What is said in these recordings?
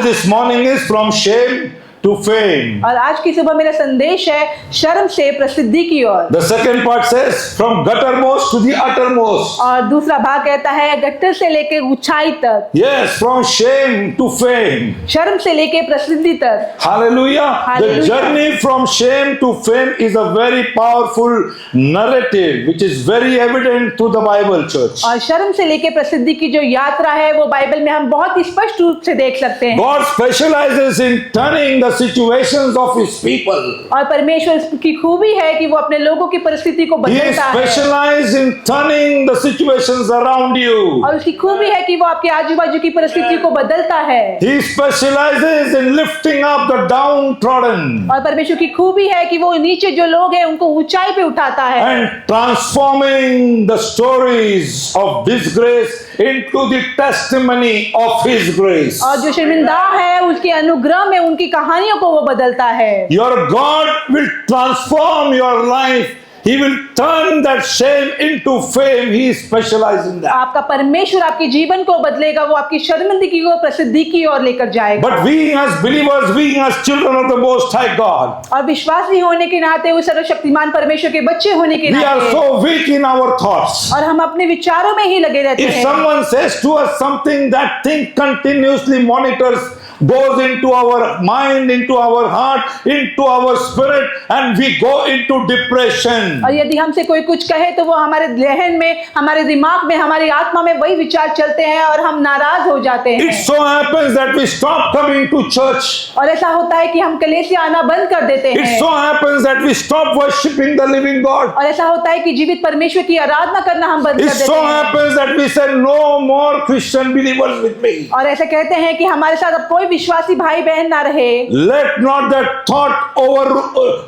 message this morning is from shame to fame. और आज की सुबह मेरा संदेश है शर्म से प्रसिद्धि की ओर। The second part says from guttermost to the uttermost. और दूसरा भाग कहता है गट्टर से लेके ऊंचाई तक। Yes, from shame to fame. शर्म से लेके प्रसिद्धि तक। Hallelujah. Hallelujah. The journey from shame to fame is a very powerful narrative which is very evident to the Bible church. और शर्म से लेके प्रसिद्धि की जो यात्रा है वो बाइबल में हम बहुत ही स्पष्ट रूप से देख सकते हैं। God specializes in turning the situations of his people. और परमेश्वर की खूबी है कि वो अपने लोगों की परिस्थिति को He is बदलता है। specialized in turning the situations around you. और उसकी खूबी है कि वो आपके आजू बाजू की परिस्थिति को बदलता है। He specializes in lifting up the downtrodden और परमेश्वर की खूबी है कि वो नीचे जो लोग हैं उनको ऊंचाई पे उठाता है and transforming the stories of disgrace into the testimony of his grace. और जो शर्मिंदा है उसके अनुग्रह में उनकी कहानियों को वो बदलता है। Your God will transform your life. He will turn that shame into fame. He is specialized in that. आपका परमेश्वर आपके जीवन को बदलेगा, वो आपकी शर्मिंदगी को प्रसिद्धि की ओर लेकर जाएगा। But we as believers, we as children of the Most High God, और विश्वासी होने के नाते, उस सर्वशक्तिमान परमेश्वर के बच्चे होने के we are नाते, so weak in our thoughts. और हम अपने विचारों में ही लगे रहते If हैं। someone says to us something, that thing continuously monitors, goes into our mind, into our heart, into our spirit, and we go into depression. और यदि हमसे कोई कुछ कहे तो वो हमारे जहन में, हमारे दिमाग में, हमारी आत्मा में वही विचार चलते हैं और हम नाराज हो जाते हैं। It so happens that we stop coming to church. और ऐसा होता है कि हम कलीसिया आना बंद कर देते It हैं। so happens that we stop worshiping the living God. और ऐसा होता है कि जीवित परमेश्वर की आराधना करना हम बंद It कर देते so हैं। happens that we say no more Christian believers with me. और ऐसे कहते हैं कि हमारे साथ अब कोई विश्वासी भाई बहन ना रहे। Let not that thought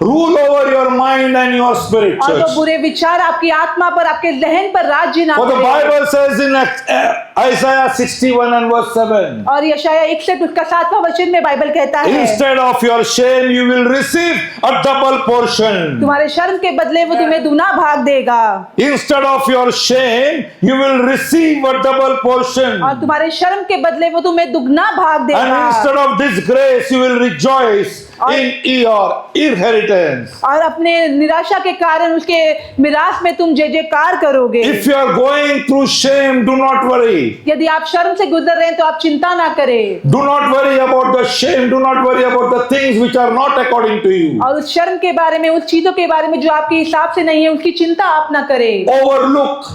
rule over your mind and your spirit, और church. वो बुरे विचार आपकी आत्मा पर, आपके जहन पर राज्य ना For the करें। Bible says in Isaiah 61 and verse 7, और यशायाह 61 उसका 7वां वचन में बाइबल कहता है, instead of your shame you will receive a double portion. तुम्हारे शर्म के बदले वो तुम्हें दुना भाग देगा। Instead of your shame you will receive a double portion. और तुम्हारे शर्म के बदले वो तुम्हें दुगना भाग And देगा। instead of disgrace you will rejoice in your inheritance. और अपने निराशा के कारण उसके मिरास में तुम जय जयकार करोगे। If you are going through shame, do not worry. यदि आप शर्म से गुजर रहे हैं तो आप चिंता ना करें। Do not worry about the shame. Do not worry about the things which are not according to you. और उस शर्म के बारे में, उस चीजों के बारे में जो आपके हिसाब से नहीं है, उसकी चिंता आप ना करें। Overlook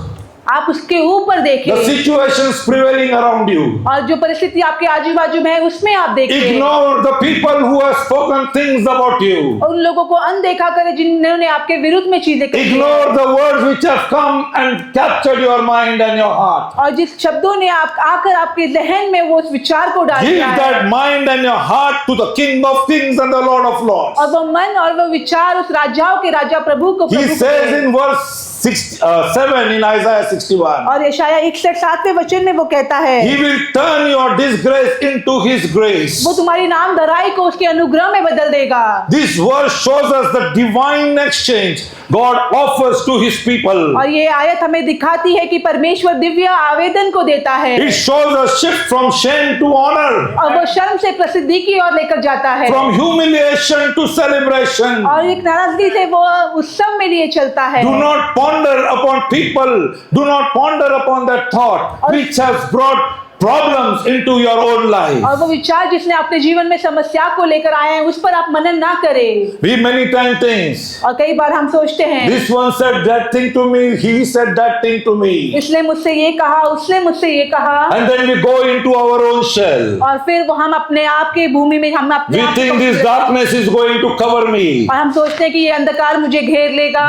आप उसके ऊपर देखें। the situations prevailing around you. और जो परिस्थिति आपके आजू बाजू में है उसमें आप देखें। Ignore the people who have spoken things about you. और उन लोगों को अनदेखा करें जिन्होंने आपके विरुद्ध में चीजें कही हैं। Ignore the words which have come and captured your mind and your heart. और जिस शब्दों ने आकर आपके जहन में वो उस विचार को डाल Give दिया है, that mind and your heart to the King of Kings and the Lord of Lords. और वो मन और वो विचार उस राजाओं के राजा प्रभु को He प्रभु says को in verse 7 in Isaiah 61, और यशायाह 61 वचन में वो कहता है, He will turn your disgrace into His grace. वो तुम्हारी नाम धराई को उसके अनुग्रह में बदल देगा। This verse shows us the divine exchange God offers to His people. और ये आयत हमें दिखाती है कि परमेश्वर दिव्य आवेदन को देता है। It shows a shift from shame to honor, और वो शर्म से प्रसिद्धि की ओर लेकर जाता है। from humiliation to celebration. और एक नाराजगी से वो उत्सव में लिए चलता है। Do not ponder upon people. Do not ponder upon that thought which has brought problems into your own life. और वो विचार जिसने अपने जीवन में समस्या को लेकर आए हैं उस पर आप मनन ना करें। We many times think, और कई बार हम सोचते हैं, this one said that thing to me, he said that thing to me. इसने मुझसे ये कहा, उसने मुझसे ये कहा, And then we go into our own shell. और फिर वो हम अपने आप की भूमि में हम अपने We आप को think this पकड़ते हैं। darkness is going to cover me. और हम सोचते हैं कि ये अंधकार मुझे घेर लेगा।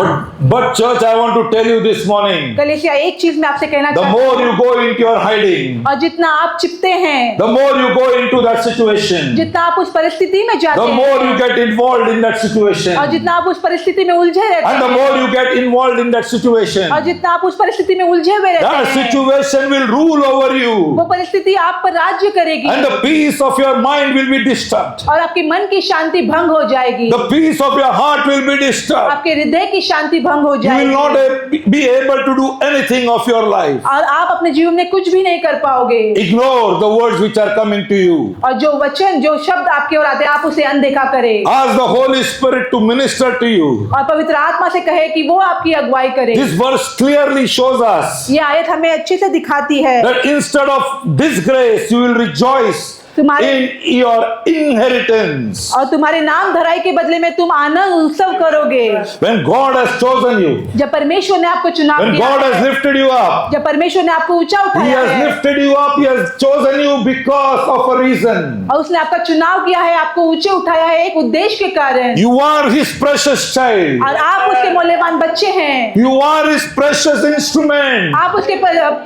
But church, I want to tell you this morning, कलीसिया, एक चीज मैं आपसे कहना the चाहता more हूँ, you go into your hiding, और जितना आप छिपते हैं, the more you go into that situation, जितना आप उस परिस्थिति में जाते the more you हैं, get involved in that situation. और जितना आप उस परिस्थिति में उलझे रहते And the हैं, more you get involved in that situation, और जितना आप उस परिस्थिति में उलझे हुए that रहते हैं, situation will rule over वो you. परिस्थिति आप पर राज्य करेगी। And the peace of your mind will be disturbed. और आपके मन की शांति भंग हो जाएगी। The peace of your heart will be disturbed. आपके हृदय की शांति भंग हो You will जाएगी। not be able to do anything of your life. और आप अपने जीवन में कुछ भी नहीं कर पाओगे। Ignore the words which are coming to you. और जो वचन जो शब्द आपके ओर आते हैं आप उसे अनदेखा करें Ask the Holy Spirit to minister to you. और पवित्र आत्मा से कहे कि वो आपकी अगुवाई करे। This verse clearly shows us ये आयत हमें अच्छे से दिखाती है that instead of disgrace, you will rejoice in your inheritance. और तुम्हारे नाम धराई के बदले में तुम आनंद उत्सव करोगे। When God has chosen you, जब परमेश्वर ने आपको चुनाव when किया God has है, lifted you up, जब परमेश्वर ने आपको ऊंचा He उठाया has है lifted you up, He has chosen you because of a reason. और उसने आपका चुनाव किया है, आपको ऊंचे उठाया है एक उद्देश्य के कारण। You are His precious child. और आप उसके मूल्यवान बच्चे हैं, You are His precious instrument. आप उसके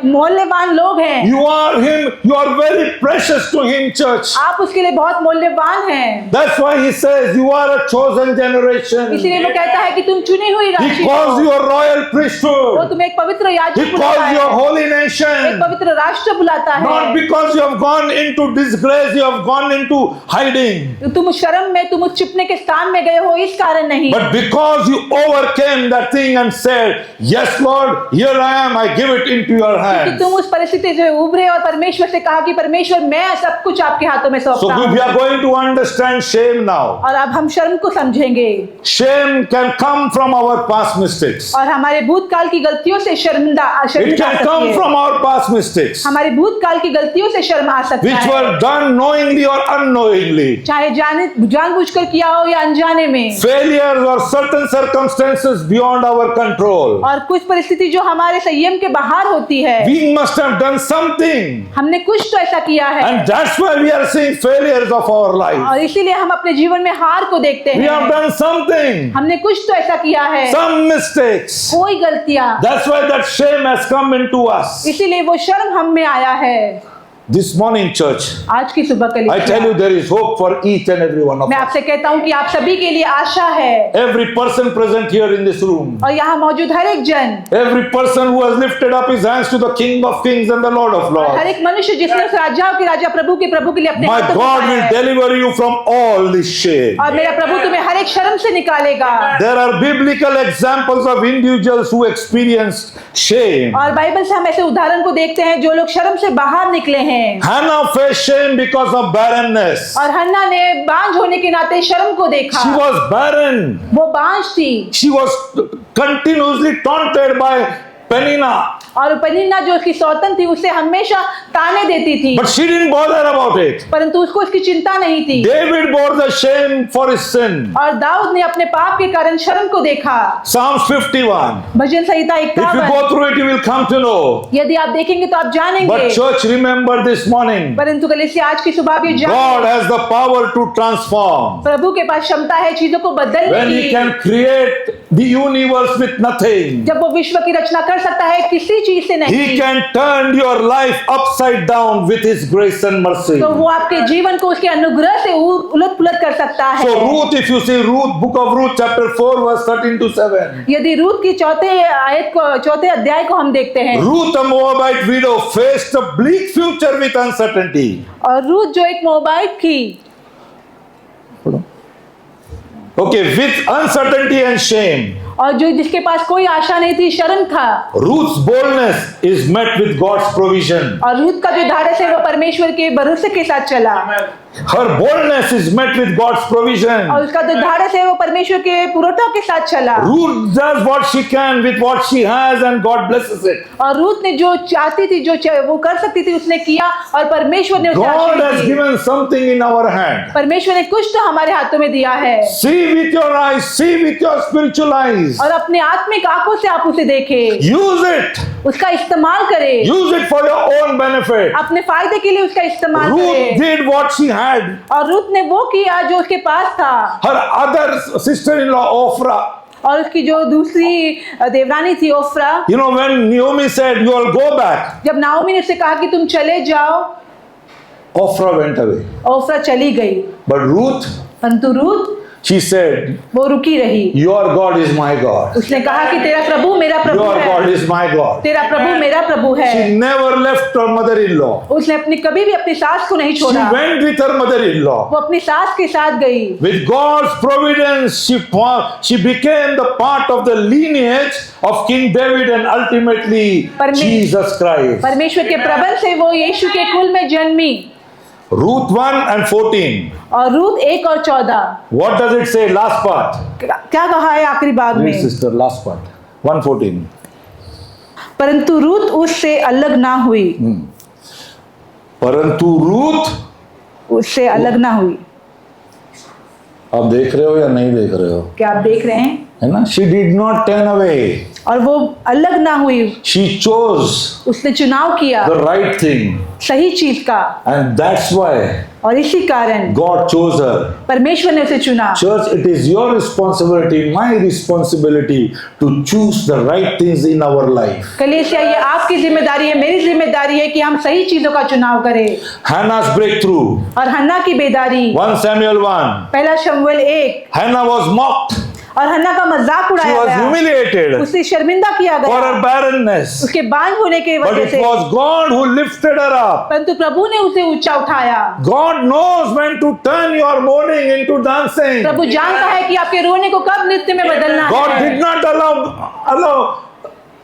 मूल्यवान लोग हैं, You are Him. You are very precious to Him, church. आप उसके लिए बहुत मूल्यवान हैं। That's why He says you are a chosen generation. इसीलिए वो कहता है कि तुम चुनी हुई He राशि calls हो। you a royal वो priesthood. तुम्हें एक पवित्र He याजक बुलाता calls you a है, holy एक nation. पवित्र राष्ट्र बुलाता Not है। because you have gone into disgrace, you have gone into hiding, तुम उस शर्म में, तुम उस छिपने के स्थान में गए हो इस कारण नहीं, but because you overcame that thing and said, "Yes, Lord, here I am. I give it into your कि hands." तुम उस परिस्थिति से उभरे और परमेश्वर से कहा कि परमेश्वर मैं सब कुछ आपके हाथों में So सौंपता we हूँ। are going to understand shame now. और अब हम शर्म को समझेंगे Shame can come from our past mistakes. और हमारे भूतकाल की गलतियों से शर्मिंदा It शर्मिंदा can सकती come है। from our past mistakes, हमारे भूतकाल की गलतियों से शर्म आ सकता which है, were done knowingly or unknowingly. चाहे जानबूझकर किया हो या अनजाने में। Failures or certain circumstances beyond our control. और कुछ परिस्थिति जो हमारे संयम के बाहर होती है, We must have done something. हमने कुछ तो ऐसा किया है And that's why we are seeing failures of our life. और इसीलिए हम अपने जीवन में हार को देखते We have हैं। done something, हमने कुछ तो ऐसा किया है, some mistakes. कोई गलतियां, That's why that shame has come into us. इसीलिए वो शर्म हम में आया है। This morning, church, आज की सुबह के I tell you लिए there is hope for each and every one of मैं us. आपसे कहता हूँ कि आप सभी के लिए आशा है Every person present here in this room, और यहाँ मौजूद हर एक जन, every person who has lifted up his hands to the King of Kings and the Lord of her Lords, एक मनुष्य जिसने उस राजाओं के राजा प्रभु के लिए अपने my हाथों को God उठाया will है। deliver you from all this shame. और मेरा प्रभु तुम्हें हर एक शर्म से निकालेगा। There are biblical examples of individuals who experienced shame. और बाइबल से हम ऐसे उदाहरण को देखते हैं जो लोग शर्म से बाहर निकले हैं। Hannah faced shame because of barrenness. और हन्ना ने बांझ होने के नाते शर्म को देखा, She was barren. वो बांझ थी She was continuously taunted by Penina, और पनिन्ना जो उसकी सौतन थी उसे हमेशा ताने देती थी, but she didn't bother about it. परंतु उसको उसकी चिंता नहीं थी। David bore the shame for his sin. और दाऊद ने अपने पाप के कारण शर्म को देखा। Psalms 51. Bhajan Samhita If you 51, go through it, you will come to know. यदि आप देखेंगे तो आप जानेंगे। But church, remember this morning, परंतु कलीसिया आज की सुबह आप ये God जानें, has the power to transform. प्रभु के पास क्षमता है चीजों को बदलने When He की। can create the universe with nothing, जब वो विश्व की रचना कर सकता है किसी चीज से नहीं, He can turn your life upside down with His grace and mercy. तो वो आपके जीवन को उसके अनुग्रह से उलट पुलट कर सकता है। So Ruth, if you see Ruth, book of Ruth, chapter 4, verse 13 to 7. यदि रूत की चौथे अध्याय को हम देखते हैं, Ruth, a Moabite widow, faced a bleak future with uncertainty. और रूत जो एक मोबाइल थी, Okay, with uncertainty and shame. और जो जिसके पास कोई आशा नहीं थी, शर्म था, Ruth's boldness is met with God's provision. और रूत का जो धाड़स है वो परमेश्वर के भरोसे के साथ चला, Her boldness is met with God's provision. और उसका जो धाड़स है वो परमेश्वर के पुरोठा के साथ चला। Ruth does what she can with what she has and God blesses it. और रूत ने जो चाहती थी, वो कर सकती थी, उसने किया और परमेश्वर ने उसे God Ashish has the. given something in our hand. परमेश्वर ने कुछ तो हमारे हाथों में दिया है, See with your eyes, see with your spiritual eyes. और अपने आत्मिक आंखों से आप उसे देखें, Use it. उसका इस्तेमाल करें, Use it for your own benefit. अपने फायदे के लिए उसका इस्तेमाल Ruth करें। did what she had. और रूत ने वो किया जो उसके पास था, Her other sister-in-law, Ophrah. और उसकी जो दूसरी देवरानी थी Oprah, You know, when Naomi said, "You all go back," जब नाओमी ने उसे कहा कि तुम चले जाओ, Ophrah went away. ओफ्रा चली गई, But Ruth, परंतु रूत She said, वो रुकी रही। your God is my God. उसने कहा कि तेरा प्रभु मेरा प्रभु Your है, God is my God. तेरा प्रभु मेरा प्रभु है। She never left her mother-in-law. उसने अपनी कभी भी अपनी सास को नहीं She छोड़ा, went with her mother-in-law. वो अपनी सास के साथ गई। With God's providence, she became the part of the lineage of King David and ultimately Jesus Christ. परमेश्वर के प्रबंध से वो यीशु के कुल में जन्मी। Ruth 1 and 14. और रूत 1 और 14 What does it say? Last part. क्या कहा है आखिरी भाग Read, में? sister, last part. 1:14. परंतु रूत उससे अलग ना हुई, परंतु रूथ उससे अलग ना हुई। आप देख रहे हो या नहीं देख रहे हो? क्या आप देख रहे हैं? है ना? She did not turn away. और वो अलग ना हुई, She chose उसने चुनाव किया the right thing. सही चीज का, And that's why और इसी कारण God chose her. परमेश्वर ने उसे चुना। Church, it is your responsibility, my responsibility to choose the right things in our life. कलीसिया, ये आपकी जिम्मेदारी है, मेरी जिम्मेदारी है कि हम सही चीजों का चुनाव करें। Hannah's breakthrough. और हन्ना की बेदारी, 1 Samuel 1. पहला शमूएल 1। Hannah was mocked. और हन्ना का मजाक She उड़ाया was गया, humiliated उसे शर्मिंदा किया for गया her barrenness. उसके बांझ होने की But वजह it से, was God who lifted her up. परंतु प्रभु ने उसे ऊंचा उठाया। God knows when to turn your mourning into dancing. प्रभु जानता है कि आपके रोने को कब नृत्य में बदलना God है। did not allow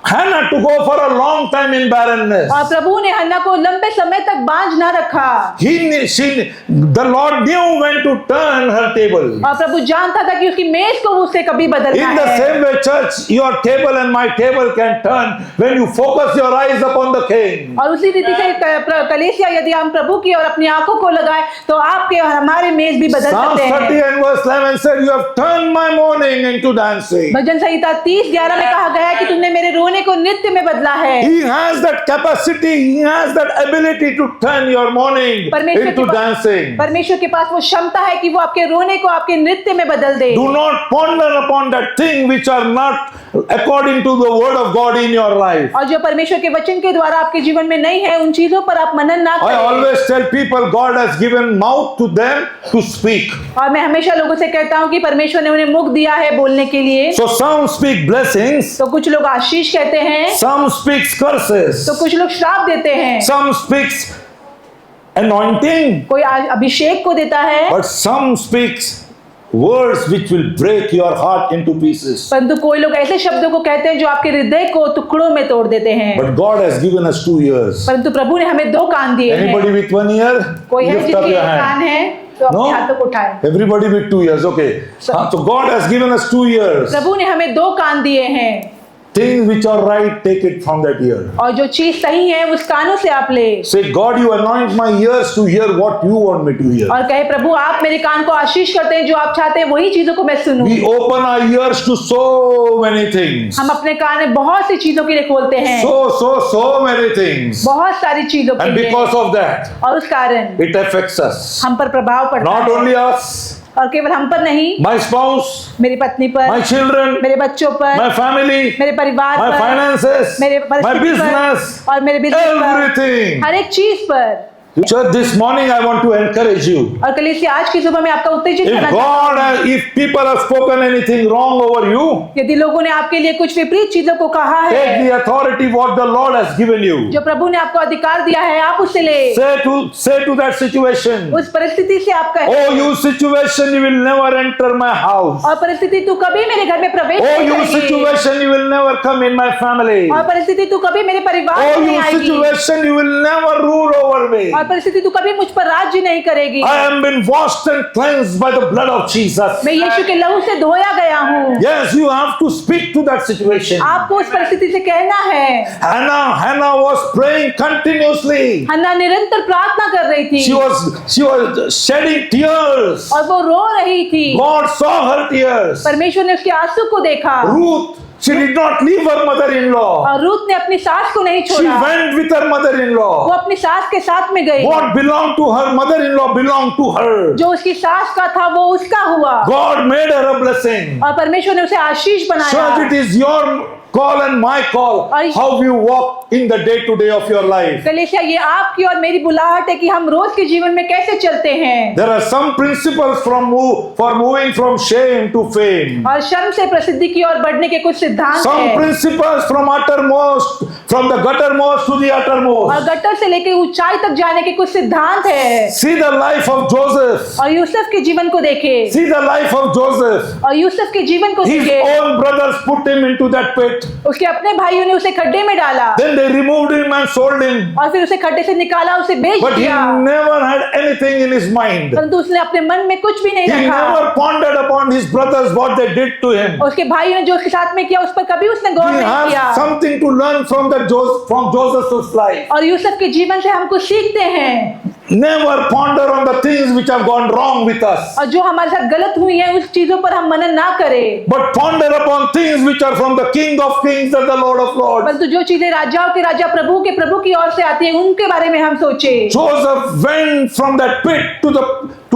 Hannah to go for a long time in barrenness. और प्रभु ने हन्ना को लंबे समय तक बांझ ना रखा। The Lord knew when to turn her table. और प्रभु जानता था कि उसकी मेज को उससे कभी बदलना In the है। same way, church, your table and my table can turn when you focus your eyes upon the King. और उसी रीति से कलीसिया, यदि हम प्रभु की और अपनी आंखों को लगाएं तो आपके और हमारे मेज भी बदल Psalm सकते 30 हैं। and verse 11 said, you have turned my mourning into dancing. भजन संहिता 30:11 में कहा गया है कि तुमने मेरे रोने को नृत्य में बदला है। He has that capacity, he has that ability to turn your mourning into dancing. परमेश्वर के पास वो क्षमता है कि वो आपके रोने को आपके नृत्य में बदल दे। Do not ponder upon that thing which are not according to the word of God in your life. और जो परमेश्वर के वचन के द्वारा आपके जीवन में नहीं है, उन चीजों पर आप मनन ना I करें। always tell people God has given mouth to them to speak. और मैं हमेशा लोगों से कहता हूँ कि परमेश्वर ने उन्हें मुख दिया है बोलने के लिए। So some speak blessings, तो कुछ लोग आशीष कहते हैं, some speaks curses, तो कुछ लोग श्राप देते हैं, some speaks anointing, कोई अभिषेक को देता है, but some speaks words which will break your heart into pieces. परंतु कोई लोग ऐसे शब्दों को कहते हैं जो आपके हृदय को टुकड़ों में तोड़ देते हैं। But God has given us 2 ears. परंतु प्रभु ने हमें 2 कान दिए हैं। Anybody with 1 ear? कोई है Lift up जिसके your 1 hand. कान है तो अपने No? हाथों को उठाए। Everybody with 2 ears, okay. So God has given us 2 ears. प्रभु ने हमें 2 कान दिए हैं। Things which are right, take it from that ear. और जो चीज सही है उस कानों से आप ले। Say, God, you anoint my ears to hear what you want me to hear. और कहे, प्रभु आप मेरे कान को आशीष करते हैं, जो आप चाहते हैं वही चीजों को मैं सुनूं। We open our ears to so many things. हम अपने कान में बहुत सी चीजों के लिए खोलते हैं, So many things. बहुत सारी चीजों के And लिए, because of that, और उस कारण it affects us. हम पर प्रभाव पड़ता Not है। only us, और केवल हम पर नहीं, my spouse, मेरी पत्नी पर, my children, मेरे बच्चों पर, my family, मेरे परिवार my पर, finances, मेरे my परिस्थिति business, पर, और मेरे बिजनेस पर, everything. हर एक चीज पर। Church, this morning I want to encourage you. और कलीसिया, आज की सुबह में आपका उत्तेजित करना चाहता हूं। If people have spoken anything wrong over you, यदि लोगों ने आपके लिए कुछ विपरीत चीजों को कहा take है, the authority what the Lord has given you. जो प्रभु ने आपको अधिकार दिया है, आप उससे ले। Say to that situation, उस परिस्थिति से आप कहे, oh you situation, you will never enter my house. और परिस्थिति तू कभी मेरे घर में प्रवेश Oh नहीं you करेगी। situation, you will never come in my family. और परिस्थिति तू कभी मेरे परिवार Oh में नहीं you आएगी। situation, you will never rule over me. और परिस्थिति तू कभी मुझ पर राज्य नहीं करेगी। I am been washed and cleansed by the blood of Jesus. मैं यीशु के लहू से धोया गया हूँ। Yes, you have to speak to that situation. आपको उस परिस्थिति से कहना है। Hannah was praying continuously. हन्ना निरंतर प्रार्थना कर रही थी, She was shedding tears. और वो रो रही थी। God saw her tears. परमेश्वर ने उसके आंसू को देखा। Ruth, she did not leave her mother-in-law. और रूत ने अपनी सास को नहीं She छोड़ा, went with her वो mother-in-law. अपनी सास के साथ में गई। What belonged to her mother-in-law belonged to her. जो उसकी सास का था वो उसका हुआ, God made her a blessing. और परमेश्वर ने उसे आशीष बनाया। Church, it is your call and my call, और- how you walk in the day to day of your life. कलीसिया, ये आपकी और मेरी बुलाहट है कि हम रोज के जीवन में कैसे चलते हैं। There are some principles for moving from shame to fame. और शर्म से प्रसिद्धि की ओर बढ़ने के कुछ सिद्धांत Some हैं। principles from the guttermost to the और uttermost. गट्टर से लेकर ऊंचाई तक जाने के कुछ सिद्धांत है। See the life of Joseph. और यूसुफ के जीवन को देखें। See the life of Joseph. और यूसुफ के जीवन को His देखें। own brothers put him into that pit. उसके अपने भाइयों ने उसे खड्डे में डाला Then they removed him and sold him. और फिर उसे खड्डे से निकाला, उसे बेच But he दिया। never had anything in his mind. परंतु उसने अपने मन में कुछ भी नहीं He रखा। never pondered upon his brothers what they did to him. और उसके भाइयों ने जो उसके साथ में किया उस पर कभी उसने गौर We नहीं किया। have something to learn from Joseph's life. और यूसुफ के जीवन से हम कुछ सीखते हैं। Never ponder on the things which have gone wrong with us, और जो हमारे साथ गलत हुई है उस चीजों पर हम मनन ना करें, but ponder upon things which are from the King of Kings and the Lord of Lords. परंतु जो चीजें राजाओं के राजा प्रभु के प्रभु की ओर से आती है उनके बारे में हम सोचे। Joseph went from that pit to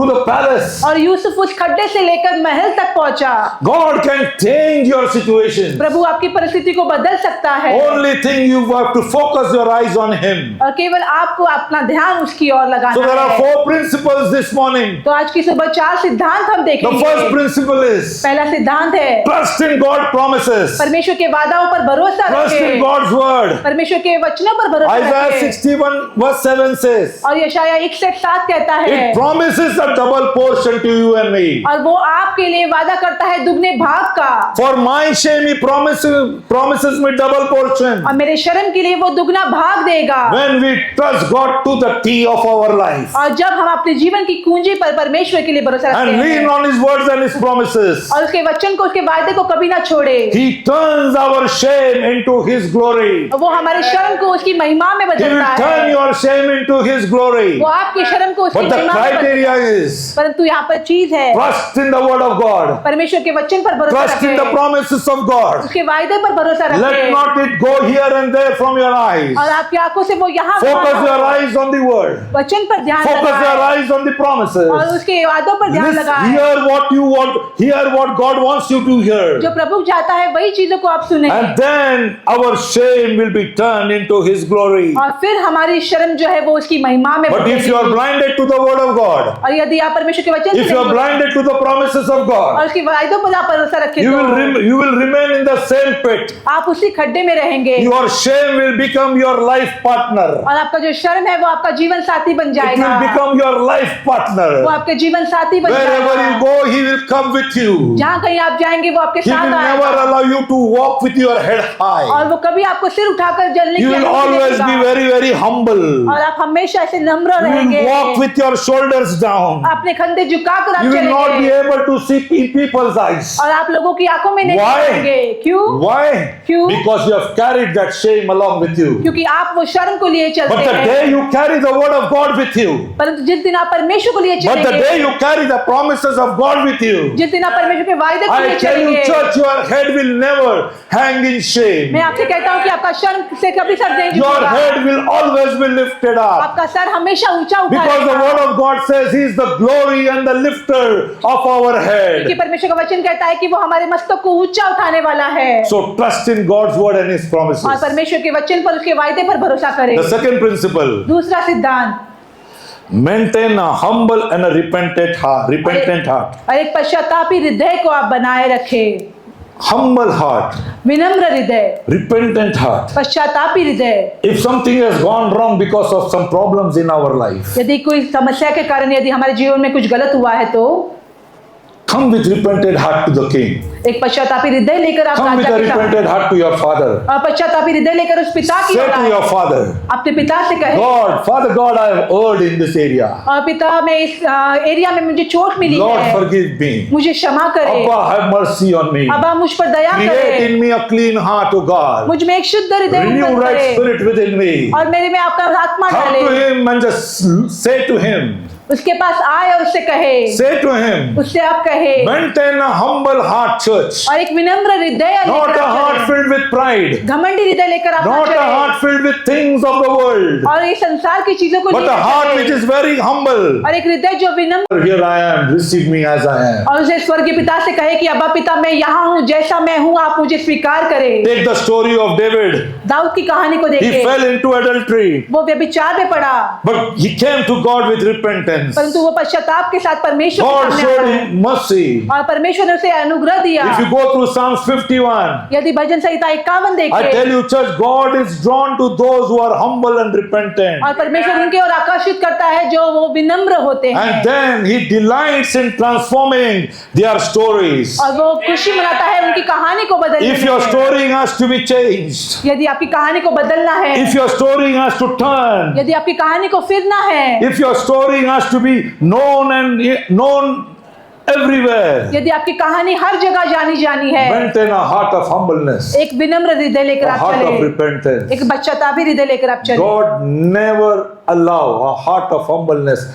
the palace. और यूसुफ उस खड्डे से लेकर महल तक पहुंचा। God can change your situation. प्रभु आपकी परिस्थिति को बदल सकता है। Only thing you have to focus your eyes on Him. और केवल आपको अपना ध्यान उसकी ओर So लगाना there are है। 4 principles this morning. तो आज की सुबह 4 सिद्धांत हम The देखेंगे। first principle is पहला सिद्धांत है trust in God's promises. परमेश्वर के वादाओं पर भरोसा Trust in रखें। God's word. परमेश्वर के वचनों पर भरोसा Isaiah रखें। 61 verse 7 says, और यशायाह 61:7 कहता है, it promises a double portion to you and me. और वो आपके लिए वादा करता है दुगने भाग का। For my shame he promises me double portion. और मेरे शर्म के लिए वो दुगना भाग देगा। When we trust God to the key of our life और जब हम अपने जीवन की कुंजी पर परमेश्वर के लिए भरोसा रखते and lean हैं on His words and His promises, और उसके वचन को, उसके वायदे को कभी ना छोड़े, He turns our shame into His glory. वो हमारे शर्म को उसकी महिमा में He will बदलता turn है। your shame into His glory. वो आपकी शर्म को उसकी But the महिमा में बदलता criteria है। is परंतु यहाँ पर चीज है, trust in the word of God. परमेश्वर के वचन पर भरोसा Trust in the रखें, promises of God. उसके वायदे पर भरोसा Let रखें। not it go here and there from your eyes. और आपकी आंखों से वो यहाँ Focus your eyes on the word. वचन पर ध्यान Focus your लगाएं eyes on the promises. और उसके वादों पर ध्यान लगाएं। Hear what you want. Hear what God wants you to hear. जो प्रभु चाहता है वही चीजों को आप सुने। And then our shame will be turned into His glory. और फिर हमारी शर्म जो है वो उसकी महिमा में But if बदलेगी। you are blinded to the word of God, और यदि आप परमेश्वर के वचन if से you are नहीं blinded to the promises of और God, उसके वायदों पर आप भरोसा रखें you तो will remain in the same pit. आप उसी खड्डे में रहेंगे Your shame will become your life partner. और आपका जो शर्म है वो आपका जीवन साथी बन It जाएगा। will become your life वो partner. आपके जीवन साथी बन Wherever you जाएगा। go, He will come with you. जहाँ कहीं आप जाएंगे वो आपके He will साथ never आएगा allow you to walk with your head high. और वो कभी आपको सिर उठाकर जलने You की will अनुमति नहीं always be देगा। very, very humble. और आप हमेशा ऐसे नम्र You रहेंगे, will walk with your shoulders down. अपने कंधे झुकाकर आप You will not be चलेंगे able to see in people's eyes. और आप लोगों की आंखों में नहीं Why? देखेंगे। क्यों? Why? क्यों? Because you have carried that shame along with you. क्योंकि आप वो शर्म को लिए But चलते the हैं। day you carry the word of God with you, परंतु जिस दिन आप परमेश्वर को लिए but the day चलेंगे, you carry the promises of God with you, जिस दिन आप परमेश्वर के वायदे को लिए I tell you, चलेंगे, church, your head will never hang in shame. मैं आपसे कहता हूँ कि आपका शर्म से कभी सर नहीं Your झुकेगा। head will always be lifted up. आपका सर हमेशा ऊंचा उठा Because the word of God says He is the glory and the lifter of our कि head. परमेश्वर का वचन कहता है कि वो हमारे मस्तक को ऊंचा उठाने वाला है। So trust in God's word and His और promises. परमेश्वर के वचन पर, उसके वायदे पर भरोसा करें। The second principle, दूसरा सिद्धांत, maintain a humble and a repentant heart. और एक पश्चातापी हृदय को आप बनाए रखें। Humble heart, विनम्र हृदय, repentant heart. पश्चातापी हृदय। If something has gone wrong because of some problems in our life, यदि कोई समस्या के कारण यदि हमारे जीवन में कुछ गलत हुआ है तो come with repentant heart to the King. एक पश्चातापी हृदय लेकर आप Come with राजा a के सामने, repentant heart to your father. और पश्चातापी हृदय लेकर उस पिता की Say ओर to आए। your father, अपने पिता से कहे, Father God, I have erred in this area. और पिता मैं इस एरिया में मुझे चोट मिली Lord, है, forgive me. मुझे क्षमा करे। Abba, have mercy on me. अब आप मुझ पर दया Create करें, in me a clean heart, O God. मुझ में एक शुद्ध हृदय Renew उत्पन्न right करें spirit within me. और मेरे में आपका आत्मा Come to डाले Him and just say to Him, उसके पास आए और उससे कहे, say to him, उससे आप कहे, maintain a humble heart, church. और एक विनम्र हृदय Not लेकर a आप heart चलें। filled with pride. घमंडी हृदय लेकर आप ना Not a चलें, heart filled with things of the world. और ये संसार की चीजों को But a लेकर heart चलें। which is very humble. और एक हृदय जो विनम्र, Here I am, receive me as I am. और उसे स्वर्गीय पिता से कहे कि अब्बा पिता मैं यहाँ हूँ, जैसा मैं हूँ आप मुझे स्वीकार करें। Take the story of David. Dawood की कहानी को He देखिए, fell into adultery, वो व्यभिचार में पड़ा, but he came to God with repentance. परंतु वो पश्चाताप के साथ परमेश्वर God के सामने showed आया, him mercy. और परमेश्वर ने उसे अनुग्रह दिया। If you go through Psalms 51, यदि भजन संहिता 51 I देखें, tell you, church, God is drawn to those who are humble and repentant. और परमेश्वर उनके और आकर्षित करता है जो वो विनम्र होते हैं, And then he delights in transforming their stories. और वो खुशी मनाता है उनकी कहानी को बदलने If your में। story has to be changed, यदि आपकी कहानी को बदलना है, if your story has to turn, यदि आपकी कहानी को फिरना है, if your story has to be known and known everywhere, यदि आपकी कहानी हर जगह जानी जानी है, maintain a heart of humbleness, एक विनम्र हृदय लेकर a आप heart of चले, repentance. एक पश्चातापी हृदय लेकर आप चले। God never allow a heart of humbleness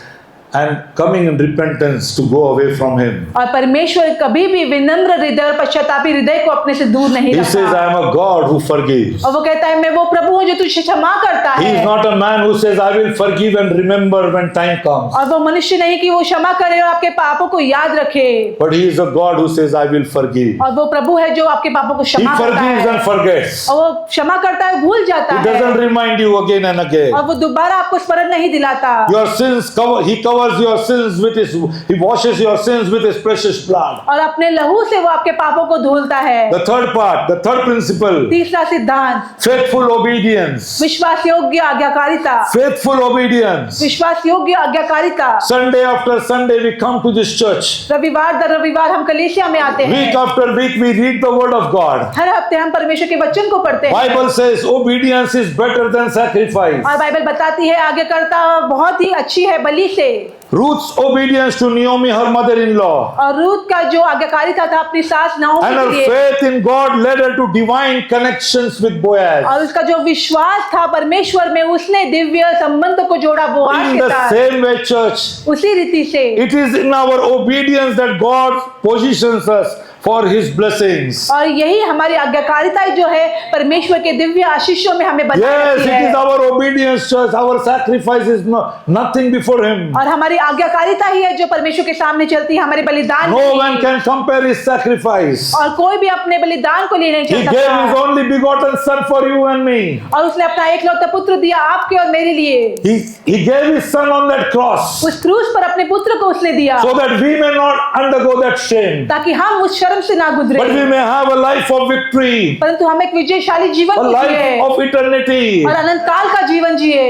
and coming in repentance to go away from him. और परमेश्वर कभी भी विनम्र हृदय और पश्चातापी हृदय को अपने से दूर नहीं He says, रखता। I am a God who forgives. और वो कहता है मैं वो प्रभु हूँ जो तुझे क्षमा करता He is है, not a man who says, I will forgive and remember when time comes. और वो मनुष्य नहीं कि वो क्षमा करे और आपके पापों को याद रखे, But he is a God who says, I will forgive. और वो प्रभु है जो आपके पापों को He क्षमा करता forgives and है, forgets. और वो क्षमा करता है, भूल जाता He doesn't है, remind you again and again. और वो दोबारा आपको स्मरण नहीं दिलाता। Your sins cover, he covers your sins with his, he washes your sins with his precious blood. और अपने लहू से वो आपके पापों को धुलता है। The third part, the third principle, तीसरा सिद्धांत, faithful obedience. विश्वास योग्य आज्ञाकारिता, Faithful obedience. विश्वास योग्य आज्ञाकारिता। Sunday after Sunday we come to this church. रविवार दर रविवार हम कलीसिया में आते Week हैं, after week we read the word of God. हर हफ्ते हम परमेश्वर के वचन को पढ़ते हैं, Bible says obedience is better than sacrifice. और बाइबल बताती है आज्ञाकारिता बहुत ही अच्छी है बलि से। Ruth's obedience to Naomi, her mother-in-law, और रूत का जो आज्ञाकारिता था अपनी सास नाओमी and के her लिए, faith in God led her to divine connections with Boaz. और उसका जो विश्वास था परमेश्वर में, उसने दिव्य संबंध को जोड़ा बोआज In के the साथ। same way, church, उसी रीति से it is in our obedience that God positions us for His blessings. और यही हमारी आज्ञाकारिता जो है परमेश्वर के दिव्य आशीषों में हमें Yes, बनाती it is है, our obedience, church. Our sacrifice is nothing before Him. और हमारी आज्ञाकारिता ही है जो परमेश्वर के सामने चलती है, हमारे बलिदान No नहीं। one can compare His sacrifice. और कोई भी अपने बलिदान को लिए नहीं He चल gave His सकता, only begotten Son for you and me. और उसने अपना एकलौता पुत्र दिया आपके और मेरे लिए। He gave His Son on that cross उस क्रूस पर अपने पुत्र को उसने दिया, so that we may not undergo that shame, ताकि हम उस शर्म से ना गुजरे, but we may have a life of victory, परंतु हम एक विजयशाली जीवन a को life जिए of eternity. और अनंत काल का जीवन जिए।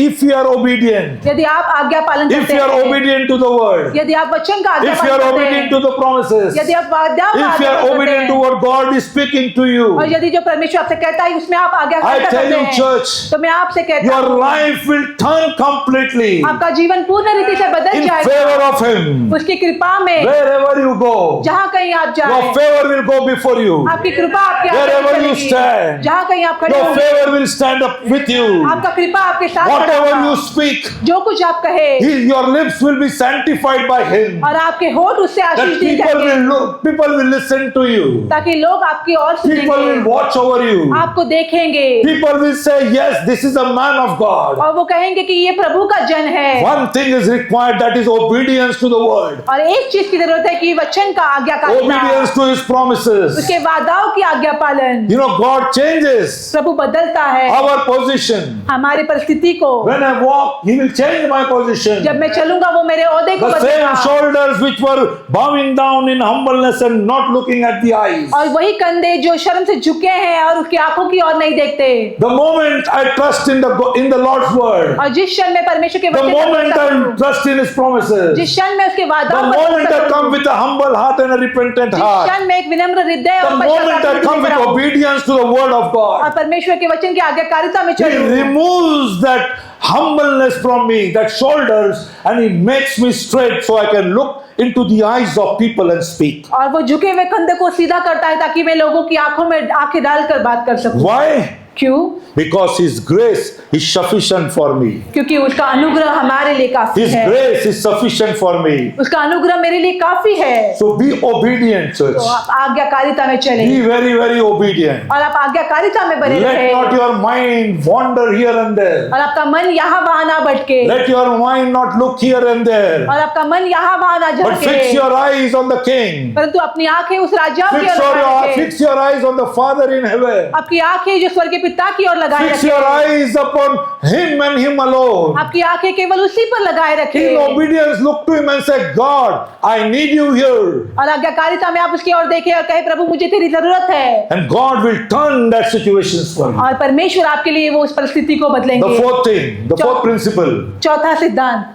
If we are obedient, यदि आप आज्ञा पालन if करते we are हैं, obedient to the word, यदि आप वचन का आज्ञा if we पालन are करते obedient हैं, to the promises, यदि आप वादा का if we आज्ञा are पालन करते obedient to हैं, what God is speaking to you, और यदि जो परमेश्वर आपसे कहता है उसमें आप आज्ञा I करते tell you, हैं, church, तो मैं आपसे कहता your हूँ life will turn completely आपका जीवन पूर्ण रीति से बदल in जाएगा favor of Him. उसकी कृपा में। Wherever you go, जहाँ कहीं आप your जाएं, favor will go before you. आपकी कृपा आपके आगे Wherever you चलेगी। stand, जहाँ कहीं आप खड़े Your होंगे, favor will stand up with you. आपका कृपा आपके साथ Whatever रहेगा। you speak, जो कुछ आप कहे your lips will be sanctified by Him. और आपके होठ उससे That आशीष दी people जाएगी, will look, people will listen to you. ताकि लोग आपकी ओर People will सुनेंगे, watch over you. आपको देखेंगे, People will say, yes, this is a man of God. और वो कहेंगे कि ये प्रभु का जन है। One thing is required, that is obedience to the word. और एक चीज की जरूरत है कि वचन का आज्ञाकारिता, Obedience to His promises. उसके वादाओं की आज्ञा पालन। You know, God changes प्रभु बदलता है our position. हमारी परिस्थिति को। When I walk, He will change my position. जब मैं चलूंगा वो मेरे ओहदे को The बदलेगा, same shoulders which were bowing down in humbleness and not looking at the eyes. और वही कंधे जो शर्म से झुके हैं और उसकी आंखों की ओर नहीं देखते। The moment I trust in the Lord's word, और जिस क्षण में परमेश्वर के the वचन का moment भरोसा I करूं, trust in His promises, जिस क्षण में उसके the वादाओं पर moment भरोसा I come करूं, with a humble heart and a repentant जिस heart, क्षण में एक विनम्र हृदय the और moment I पश्चाताप come with लेकर आऊं, obedience to the word of और God, परमेश्वर के वचन की आज्ञाकारिता में He चलूं, removes that humbleness from me, that shoulders, and He makes me straight so I can look into the eyes of people and speak. और वो झुके हुए कंधे को सीधा करता है ताकि मैं लोगों की आंखों में आंखें डालकर बात कर सकूं। Why? क्यों? Because His grace is sufficient for me. क्योंकि उसका अनुग्रह हमारे लिए काफी His है। grace is sufficient for me. उसका अनुग्रह मेरे लिए काफी है। So be obedient, church. तो आप आज्ञाकारिता में चलें Be very, very obedient. और आप आज्ञाकारिता में बने Let रहें not your mind wander here and there. और आपका मन यहाँ वहाँ ना भटके Let your mind not look here and there. और आपका मन यहाँ वहाँ ना But fix झटके, your eyes on the King. परंतु अपनी आंखें उस राजा की ओर लगाए रखें। Fix your eyes on the Father in heaven. आपकी आंखें जो स्वर्ग के पिता की ओर लगाए Fix your रखें। eyes upon Him and Him alone. आपकी आंखें केवल उसी पर लगाए In रखें obedience, look to Him and say, God, I need you here. और आज्ञाकारिता में आप उसकी ओर देखें और कहे प्रभु मुझे तेरी जरूरत है And God will turn that situation for you. और परमेश्वर आपके लिए वो उस परिस्थिति को The बदलेंगे। fourth thing, the fourth principle, चौथा सिद्धांत,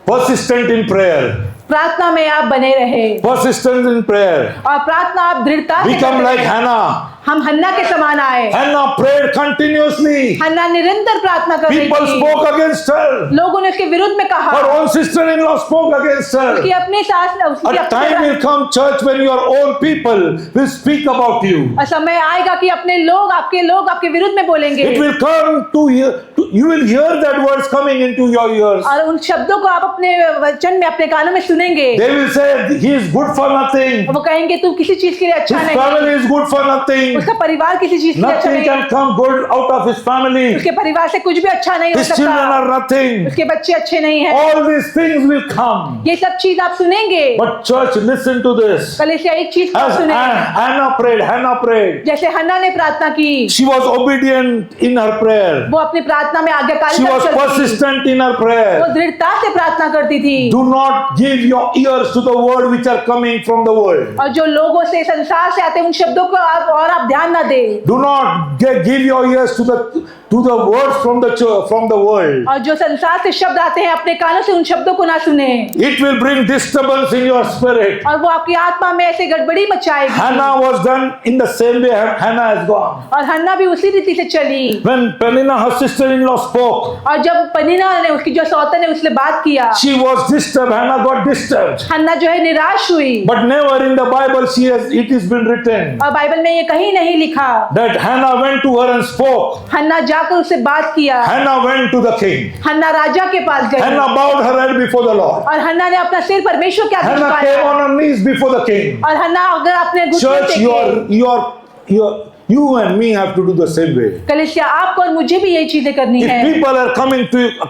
persistent in prayer. प्रार्थना में आप बने रहे Persistent in prayer. और प्रार्थना आप दृढ़ता से Become करते like रहे। Hannah. हम हन्ना के समान आए। Hannah prayed continuously. हन्ना निरंतर प्रार्थना कर रही People थी। spoke against her. लोगों ने उसके विरुद्ध में कहा। Her own sister-in-law spoke against उसकी her. अपनी सास ने उसकी A time अपनी will come, church, when your own people will speak about you. और समय आएगा कि अपने लोग आपके विरुद्ध में बोलेंगे It will come to you will hear that words coming into your ears. और उन शब्दों को आप अपने वचन में अपने कानों में सुनेंगे। They will say, he is good for nothing. वो कहेंगे तू किसी चीज के लिए अच्छा His नहीं, family is good for nothing. उसका परिवार किसी चीज के लिए अच्छा Nothing नहीं, can come good out of his family. उसके परिवार से कुछ भी अच्छा नहीं हो His children सकता, are nothing. उसके बच्चे अच्छे नहीं हैं। All these things will come. ये सब चीज आप सुनेंगे। But church, listen to this. कलीसिया एक चीज को As सुने, Hannah prayed. जैसे हन्ना ने प्रार्थना की, She was obedient in her prayer. वो अपनी प्रार्थना में She आज्ञाकारिता was चलती थी, persistent in her वो prayer. दृढ़ता से प्रार्थना करती थी। Do not give your ears to the word which are coming from the world. और जो लोगों से संसार से आते हैं उन शब्दों को आप ध्यान ना दे, Do not give your ears to the words from the world. और जो संसार से शब्द आते हैं अपने कानों से उन शब्दों को ना सुने, It will bring disturbance in your spirit. और वो आपकी आत्मा में ऐसे गड़बड़ी मचाएगी। Hannah was done in the same way Hannah has gone. और हन्ना भी उसी रीति से चली। When Peninnah, her sister-in-law, spoke, और जब पनीना ने उसकी जो सौतन है उसने बात किया, she was disturbed. Hannah got disturbed. हन्ना जो है निराश हुई। But never in the Bible it has been written और बाइबल में ये कहीं नहीं लिखा। that Hannah went to her and spoke. हन्ना जाकर उससे बात किया। Hannah went to the king. हन्ना राजा के पास गई Hannah bowed her head before the Lord. और हन्ना ने अपना सिर परमेश्वर के आगे Hannah came झुकाया। on her knees before the king. और हन्ना अगर अपने घुटने Church, टेके, you and me have to do the same way. कलीसिया आपको और मुझे भी यही चीजें करनी If है। people are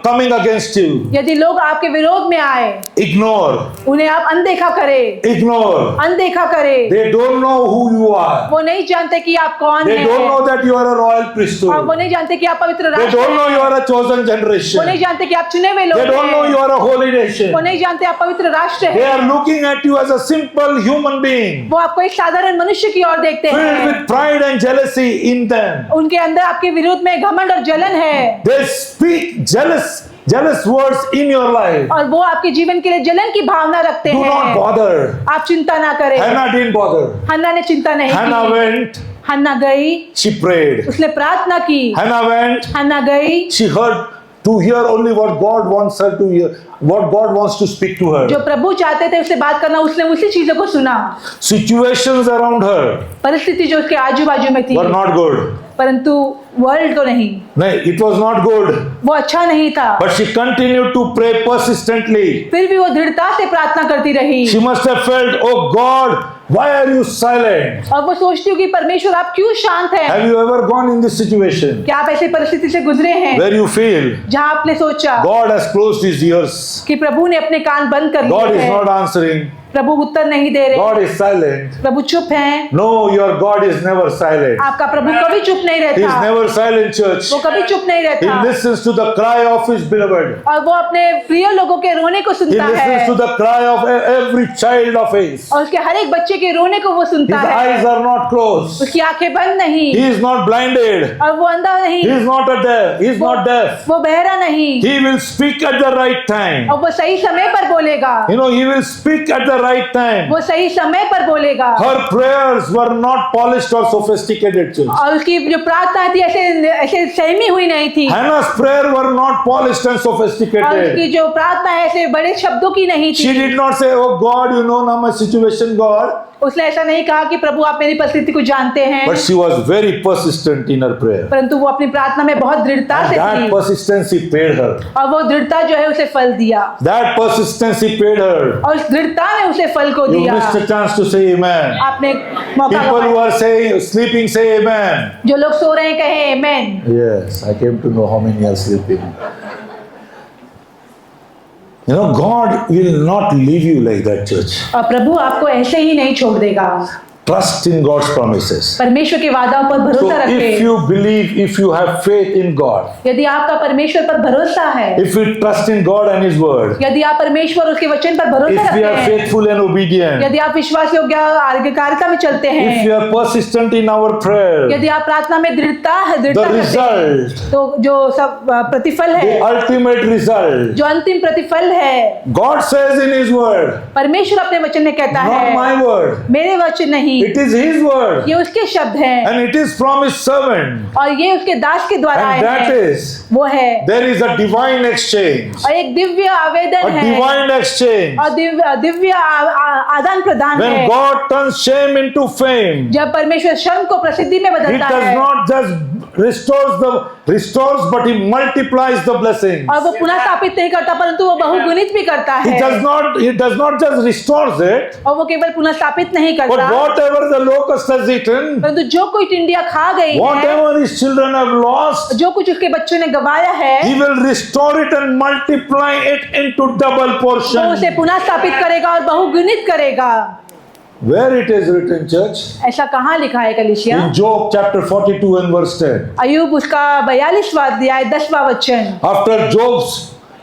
coming against you, यदि लोग आपके विरोध में आए, ignore. उन्हें आप अनदेखा करें, Ignore. अनदेखा करें। They don't know who you are. वो नहीं जानते कि आप कौन They don't हैं, know that you are a royal और वो priesthood. नहीं जानते कि आप पवित्र They राष्ट्र don't know you हैं, are a chosen वो नहीं generation. जानते कि आप चुने हुए They लोग don't know हैं, you are a holy nation. वो नहीं जानते आप पवित्र राष्ट्र They हैं। are looking at you as a simple human being, वो आपको एक साधारण मनुष्य की ओर देखते filled हैं, with pride and jealousy in them. उनके अंदर आपके विरोध में घमंड और जलन है, They speak jealous words in your life. और वो आपके जीवन के लिए जलन की भावना रखते Do not हैं। bother. आप चिंता ना करें। Hannah didn't bother. हन्ना ने चिंता नहीं Hannah की। went, हन्ना गई, she prayed. उसने प्रार्थना की। Hannah went, हन्ना गई, she heard to hear only what God wants her to hear, what God wants to speak to जो her. प्रभु चाहते थे उससे बात करना, उसने उसी चीजों को सुना। Situations around her परिस्थिति जो उसके आजू बाजू में थी, were not good. परंतु वर्ल्ड को नहीं, No, it was not good. वो अच्छा नहीं था। But she continued to pray persistently. फिर भी वो दृढ़ता से प्रार्थना करती रही। She must have felt, oh God, why are you silent? और वो सोचती हूँ कि परमेश्वर आप क्यों शांत हैं? Have you ever gone in this situation क्या आप ऐसी परिस्थिति से गुजरे हैं where you feel जहाँ आपने सोचा God has closed his ears? कि प्रभु ने अपने कान बंद कर God लिए is हैं, not answering. प्रभु उत्तर नहीं दे रहे, God is silent. प्रभु चुप हैं। No, your God is never silent. आपका प्रभु कभी चुप नहीं He is रहता, never silent, church. वो कभी चुप नहीं He रहता, listens to the cry of his beloved. और वो अपने प्रिय लोगों के रोने को He सुनता है, listens to the cry of every child of his. और उसके हर एक बच्चे के रोने को वो His सुनता है। eyes are not closed. उसकी आंखें बंद नहीं, He is not blinded. और वो अंधा नहीं, He is not deaf. He is not deaf. वो बहरा नहीं, He will speak at the right time. और वो सही समय पर बोलेगा, You know, he will speak at the right time. वो सही समय पर बोलेगा। Her prayers were not polished or sophisticated, church. और उसकी जो प्रार्थना थी ऐसे ऐसे सहमी हुई नहीं थी। Hannah's prayer were not polished and और उसकी sophisticated. जो प्रार्थना है ऐसे बड़े शब्दों की नहीं She थी। did not say, "Oh God, you know now my situation, God." उसने ऐसा नहीं कहा कि प्रभु आप मेरी परिस्थिति को जानते हैं, But she was very persistent in her prayer. परंतु वो अपनी प्रार्थना में बहुत दृढ़ता And से that थी persistency paid her. और वो दृढ़ता जो है उसे फल दिया That persistency paid her. और उस दृढ़ता ने उसे फल को You दिया। missed a chance to say amen. आपने मौका People who गवाया। are saying, sleeping, say amen. जो लोग सो रहे हैं कहे आमेन। Yes, I came to know how many are sleeping. You know, God will not leave you like that, church. और प्रभु आपको ऐसे ही नहीं छोड़ देगा। Trust in God's promises. परमेश्वर के वादाओं पर So भरोसा if रखें। you believe, if you have faith in God, यदि आपका परमेश्वर पर भरोसा है, if you trust in God and His Word, यदि आप परमेश्वर और उसके वचन पर भरोसा if we रखते are हैं, faithful and obedient, यदि आप विश्वास योग्य आज्ञाकारिता में चलते if हैं, we are persistent in our prayer, यदि आप प्रार्थना में दृढ़ता the करते हैं, result, तो जो सब प्रतिफल the है, ultimate result, जो अंतिम प्रतिफल है, God says in His Word, परमेश्वर अपने वचन में कहता not है, my word, मेरे वचन नहीं, it is His word, ये उसके शब्द हैं and it is from His servant, और ये उसके दास के द्वारा and आए that हैं। is, वो है there is a divine exchange, और एक दिव्य a आवेदन है divine exchange. और दिव्य आदान प्रदान When है। God turns shame into fame, जब परमेश्वर शर्म को प्रसिद्धि में He बदलता does है not just restores, but He multiplies the blessings. और वो पुनः स्थापित नहीं करता परंतु वो बहुगुणित भी करता He है does not just restores it, और वो केवल पुनः स्थापित नहीं but करता whatever the locust has eaten, परंतु जो कोई टिंडिया खा गई है, whatever His children have lost, जो कुछ उसके बच्चों ने गवाया है, He will restore it and multiply it into double वो portion. उसे पुनः स्थापित करेगा और बहुगुणित करेगा। Where it is written, church? ऐसा कहाँ लिखा है कलीसिया? In Job chapter 42 and verse 10. अय्यूब उसका 42वां अध्याय 10वां वचन। After Job's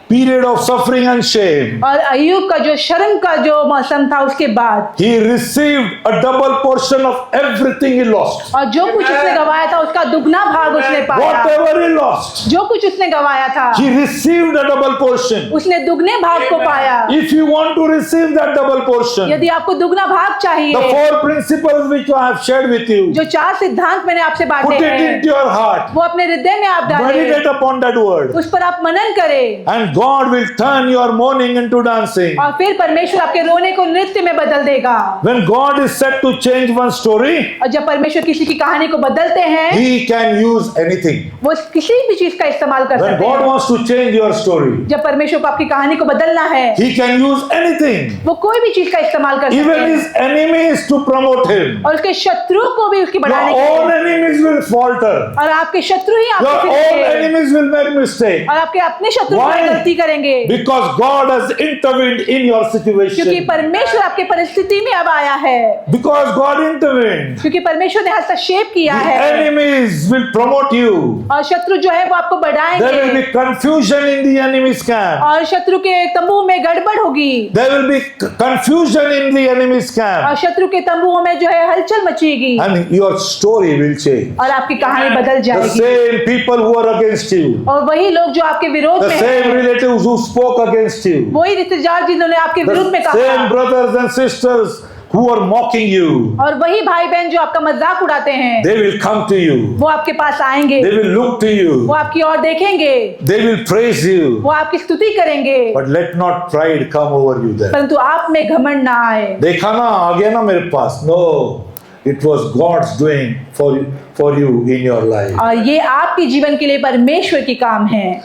period of suffering and shame, और अय्यूब का जो शर्म का जो मौसम था उसके बाद he received a double portion of everything he lost. और जो कुछ उसने गवाया था उसका दुगना भाग उसने पाया। Whatever he lost, जो कुछ उसने गवाया था he received a double portion. उसने दुगने भाग को पाया। If you want to receive that double portion, यदि आपको दुगना भाग the चाहिए, 4 principles which I have shared with you, जो 4 सिद्धांत मैंने आपसे put बांटे it हैं, into your heart. वो अपने हृदय में आप डालें, Meditate upon that word. उस पर आप मनन करें And God will turn your mourning into dancing. और फिर परमेश्वर आपके रोने को नृत्य में बदल देगा। When God is set to change one story, और जब परमेश्वर किसी की कहानी को बदलते हैं, He can use anything. वो किसी भी चीज का इस्तेमाल कर When सकते God हैं। wants to change your story, जब परमेश्वर को आपकी कहानी को बदलना है, He can use anything. वो कोई भी चीज का इस्तेमाल कर सकते Even हैं His enemies to promote Him. और उसके शत्रुओं को भी उसकी Your बढ़ाने के own लिए। enemies will falter. और आपके शत्रु ही Your आपके own फिरेंगे enemies will make mistake. और आपके अपने शत्रु Why? गलती करेंगे Because God has intervened in your क्योंकि situation. परमेश्वर आपके परिस्थिति में अब आया है, Because God intervened. क्योंकि परमेश्वर ने हस्तक्षेप किया The है enemies will promote you. और शत्रु जो है वो आपको There will बढ़ाएंगे be confusion in the enemy's camp. और शत्रु के तंबू में गड़बड़ होगी There will be confusion in the enemy's और camp. शत्रु के तंबुओं में जो है हलचल मचेगी And your story will change. और आपकी कहानी बदल The जाएगी same people who are against you, और वही लोग जो आपके विरोध the में same हैं, relatives who spoke against you, वही रिश्तेदार जिन्होंने आपके विरुद्ध में the same कहा brothers and sisters who are mocking you, और वही भाई बहन जो आपका मजाक उड़ाते हैं, they will come to you. वो आपके पास आएंगे, They will look to वो you. आपकी ओर देखेंगे, They will praise you. वो आपकी स्तुति करेंगे, But let not pride come over you then. परंतु आप में घमंड ना आए। देखा ना, आ गया ना मेरे पास. No, it was God's doing for you in your life. और ये आपके जीवन के लिए परमेश्वर की काम है।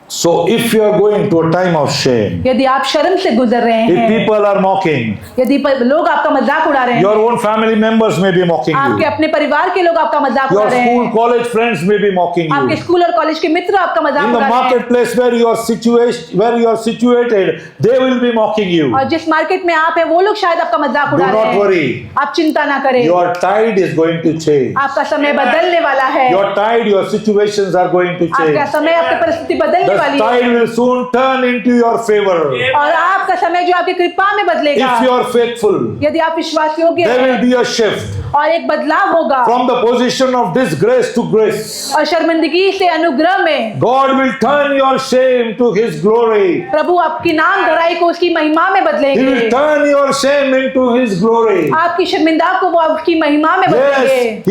So if you are going to a time of shame, यदि आप शर्म से गुजर रहे if हैं, people are mocking, यदि लोग आपका मजाक उड़ा रहे your हैं, own family members may be mocking आपके you. अपने परिवार के लोग आपका मजाक उड़ा Your रहे school, हैं, college friends may be mocking आपके you. स्कूल और कॉलेज के मित्र आपका मजाक In the उड़ा रहे हैं marketplace where you are situated, they will be mocking you. और जिस मार्केट में आप हैं वो लोग शायद आपका मजाक Do उड़ा रहे not हैं। worry. आप चिंता ना करें, Your tide is going to change. आपका समय बदलने वाला है, Your tide, your situations are going to आपका change. समय आपकी परिस्थिति बदलने The वाली tide है will soon turn into your favor. और आपका समय जो आपकी कृपा में बदलेगा If you are faithful, यदि आप विश्वास योग्य there will हैं, be a shift. और एक बदलाव होगा From the position of disgrace to grace. और शर्मिंदगी से अनुग्रह में God will turn your shame to His glory. प्रभु आपकी नाम धराई को उसकी महिमा में He will बदलेंगे, turn your shame into His glory. आपकी शर्मिंदा को वो आपकी महिमा में बदलेंगे।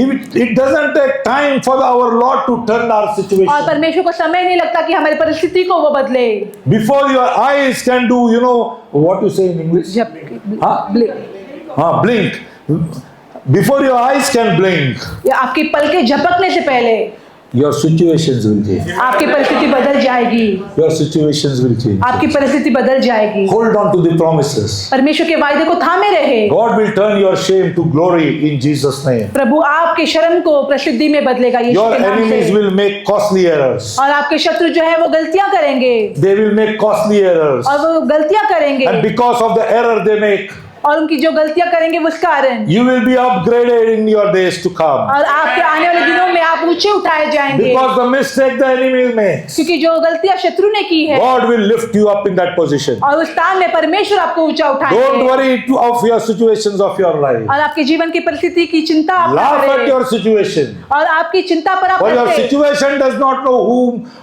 It doesn't take time for our Lord to turn our और situation. परमेश्वर को समय नहीं लगता कि हमारी परिस्थिति को वो बदले। Before your eyes can do, you know, what you say in English? हाँ? Blink. Before your eyes can blink, आपकी पलकें झपकने से पहले your situations will change. आपकी परिस्थिति बदल जाएगी, Your situations will change. आपकी परिस्थिति बदल जाएगी। Hold on to the promises. परमेश्वर के वायदे को थामे रहे। God will turn your shame to glory in Jesus' name. प्रभु आपके शर्म को प्रसिद्धि में बदलेगा यीशु Your के नाम enemies से। will make costly errors. और आपके शत्रु जो है वो गलतियां करेंगे They will make costly errors. और वो गलतियां करेंगे And because of the error they make, और उनकी जो गलतियां करेंगे उस कारण you will be upgraded in your days to come. और आपके आने वाले दिनों में आप ऊंचे उठाए जाएंगे, Because the mistake the enemy makes, क्योंकि जो गलतियां शत्रु ने की है God will lift you up in that position. और उस स्थान में परमेश्वर आपको ऊंचा Don't उठाएंगे। worry of your situations of your life. और आपके जीवन की परिस्थिति की चिंता आप न Laugh at करें your situation. और आपकी चिंता पर आप For your हंसें। situation does not know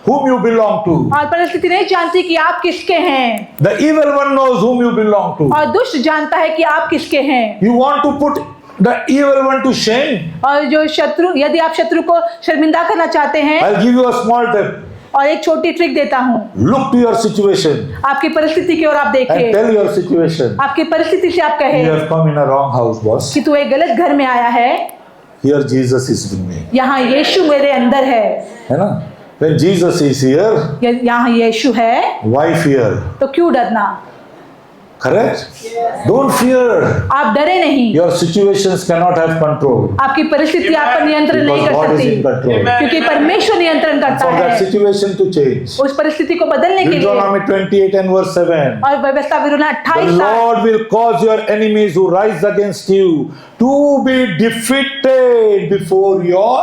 whom you belong to. और परिस्थिति नहीं जानती कि आप किसके हैं The evil one knows whom you belong to. और दुष्ट जानता है कि आप किसके हैं। You want to put the evil one to shame? और जो शत्रु, यदि आप शत्रु को शर्मिंदा करना चाहते हैं, I'll give you a small tip. और एक छोटी ट्रिक देता हूँ, Look to your situation आपकी परिस्थिति की ओर आप and देखें, tell your situation. आपकी परिस्थिति से आप You कहें have come in a wrong house, boss. कि तू एक गलत घर में आया है, Here Jesus is with me. यहाँ यीशु मेरे अंदर है। है ना? When Jesus is here, यहाँ यीशु है why fear? तो क्यों डरना? Correct? Don't fear. आप डरे नहीं, Your situations cannot have control. आपकी परिस्थिति आप पर नियंत्रण नहीं Because कर God is सकती, in control. क्योंकि परमेश्वर नियंत्रण करता For that है situation to change. उस परिस्थिति को बदलने के लिए। Deuteronomy 28 and verse 7. और व्यवस्था विवरण The 28 Lord will cause your enemies who rise against you to be defeated before your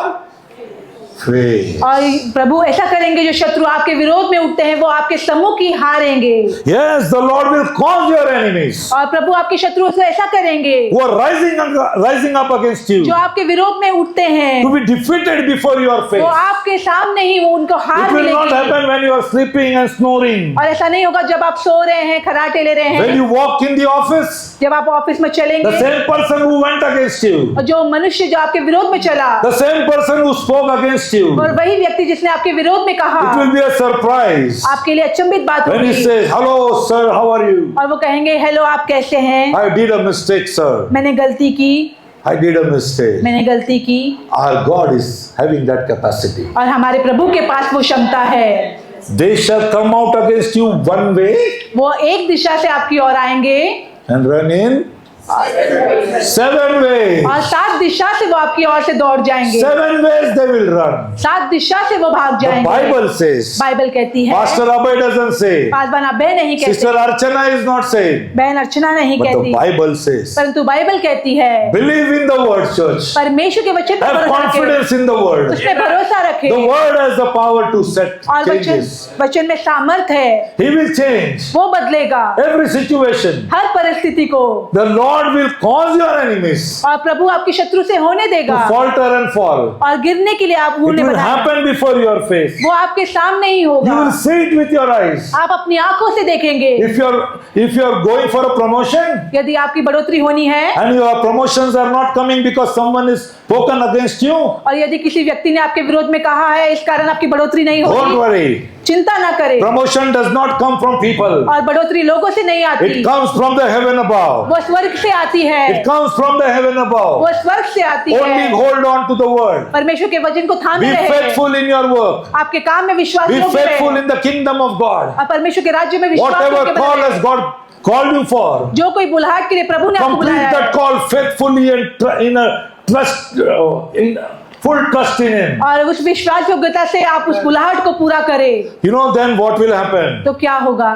face. और प्रभु ऐसा करेंगे जो शत्रु आपके विरोध में उठते हैं वो आपके सम्मुख ही हारेंगे। Yes, the Lord will cause your enemies और प्रभु आपके शत्रुओं से ऐसा करेंगे who are rising up against you जो आपके विरोध में उठते हैं to be defeated before your वो face. आपके सामने ही वो उनको हार It will not मिलेगी। happen when you are sleeping and snoring. और ऐसा नहीं होगा जब आप सो रहे हैं, खराटे ले रहे When हैं, you walk in the office, जब आप ऑफिस में the चलेंगे same person who went against you, और जो मनुष्य जो आपके विरोध में चला the same person who spoke against you, और वही व्यक्ति जिसने आपके विरोध में it कहा, will be a surprise आपके लिए अचंभित बात when he होगी says, "Hello, sir, how are you? और वो कहेंगे हेलो आप कैसे हैं, I did a mistake, sir. मैंने गलती की, I did a mistake." मैंने गलती की। Our God is having that capacity. और हमारे प्रभु के पास वो क्षमता है, They shall come out against you one way वो एक दिशा से आपकी ओर आएंगे and run in 7 ways. और 7 दिशा से वो आपकी ओर से दौड़ जाएंगे, 7 ways they will run. 7 दिशा से वो भाग The जाएंगे। Bible says. बाइबल कहती है, Pastor Abhay doesn't say. Paswan अभय नहीं Sister कहती, Archana is not saying. बहन अर्चना नहीं But the कहती, Bible says. परंतु बाइबल कहती है Believe in the word, church. परमेश्वर के वचन पर Have भरोसा रखें, confidence in the word. उसमें भरोसा रखें The word has the power to set और changes. वचन में सामर्थ है, He will change वो बदलेगा every situation. हर परिस्थिति को। The Lord will cause your enemies और प्रभु आपकी शत्रु से होने to देगा falter and fall. और गिरने के लिए आप It उन्हें will बनाएगा, happen before your face. वो आपके सामने ही You होगा, will see it with your eyes. आप अपनी आंखों से देखेंगे। If you're going for a promotion यदि आपकी बढ़ोतरी होनी है and your promotions are not coming because someone is spoken against you, और यदि किसी व्यक्ति ने आपके विरोध में कहा है इस कारण आपकी बढ़ोतरी नहीं don't होगी, worry. चिंता ना करें। Promotion does not come from people. और बढ़ोतरी लोगों से नहीं आती, It comes from the heaven above. वो स्वर्ग से आती है, It comes from the heaven above. वो स्वर्ग से आती Only है। hold on to the word. परमेश्वर के वचन को थामे Be रहे, faithful in your work. आपके काम में विश्वास Be योग्य faithful रहे in the kingdom of God. और परमेश्वर के राज्य में विश्वास Whatever योग्य call बने। has God called you for, जो कोई बुलाहट के लिए प्रभु ने आपको complete बुलाया that है call faithfully and in a trust, in full trust in Him. और उस विश्वास योग्यता से आप उस बुलाहट को पूरा करें You know then what will happen? तो क्या होगा?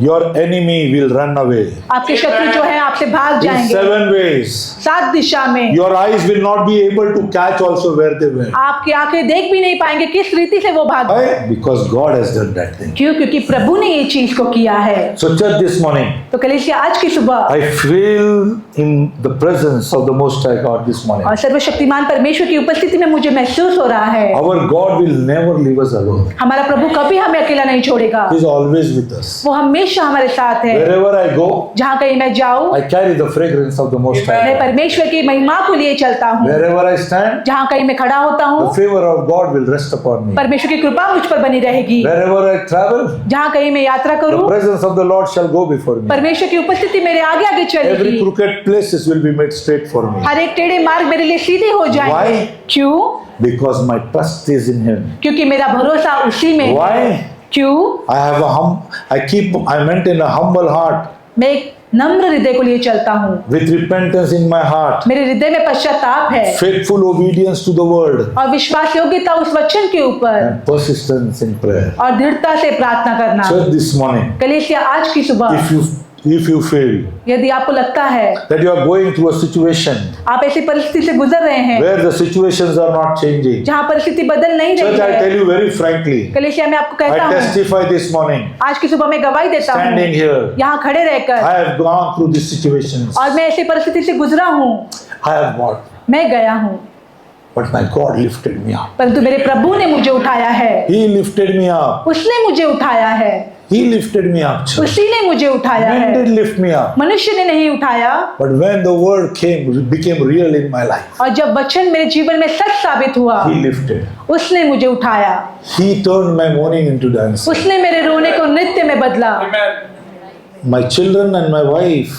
your enemy will run away. आपके शत्रु जो है आपसे भाग In जाएंगे 7 ways. 7 दिशा में। Your eyes will not be able to catch also where they went. आपकी आंखें देख भी नहीं पाएंगे किस रीति से वो भाग। Why? Because God has done that thing. क्यों? क्योंकि प्रभु ने ये चीज को किया है। So church, this morning, तो कलीसिया आज की सुबह I feel in the presence of the Most High God this morning. और सर्वशक्तिमान परमेश्वर की उपस्थिति में मुझे महसूस हो रहा है Our God will never leave us alone. हमारा प्रभु कभी हमें अकेला नहीं छोड़ेगा। He is always with us. वो हमेशा हमारे साथ है। Wherever I go, जहाँ कहीं मैं जाऊँ I carry the fragrance of the Most High मैं God. परमेश्वर की महिमा को लिए चलता हूँ। Wherever I stand, जहाँ कहीं मैं खड़ा होता the हूँ favor of God will rest upon me. परमेश्वर की कृपा मुझ पर बनी रहेगी। Wherever I travel, जहाँ कहीं मैं यात्रा the करूँ presence of the Lord shall go before me. परमेश्वर की उपस्थिति मेरे आगे आगे Every चलेगी। crooked places will be made straight for me. हर एक टेढ़े मार्ग मेरे लिए सीधे हो जाएंगे। Why? क्यों? Because my trust is in Him. क्योंकि मेरा भरोसा उसी में है। Why? क्यों? I maintain a humble heart मैं एक नम्र हृदय को लिए चलता हूँ। with repentance in my heart, मेरे हृदय में पश्चाताप है faithful obedience to the word, और विश्वास योग्यता उस वचन के ऊपर and persistence in prayer. और दृढ़ता से प्रार्थना करना। Church, this morning, कलीसिया आज की सुबह if you feel यदि आपको लगता है that you are going through a situation आप ऐसी परिस्थिति से गुजर रहे हैं where the situations are not changing, जहाँ परिस्थिति बदल नहीं रही church, I है tell you very frankly, कलीसिया मैं आपको कहता I हूँ testify this morning, आज की सुबह मैं गवाही देता हूँ standing here, यहाँ खड़े रहकर I have gone through these situations. और मैं ऐसी परिस्थिति से गुजरा हूँ I have gone, मैं गया हूँ but my God lifted me up. परंतु मेरे प्रभु ने मुझे उठाया है He lifted me up. उसने मुझे उठाया है He lifted me up, church. उसी ने मुझे उठाया Man है did lift me up. मनुष्य ने नहीं उठाया But when the word became real in my life, और जब वचन मेरे जीवन में सच साबित हुआ He lifted. उसने मुझे उठाया He turned my mourning into dance. उसने मेरे रोने को नृत्य में बदला My children and my wife,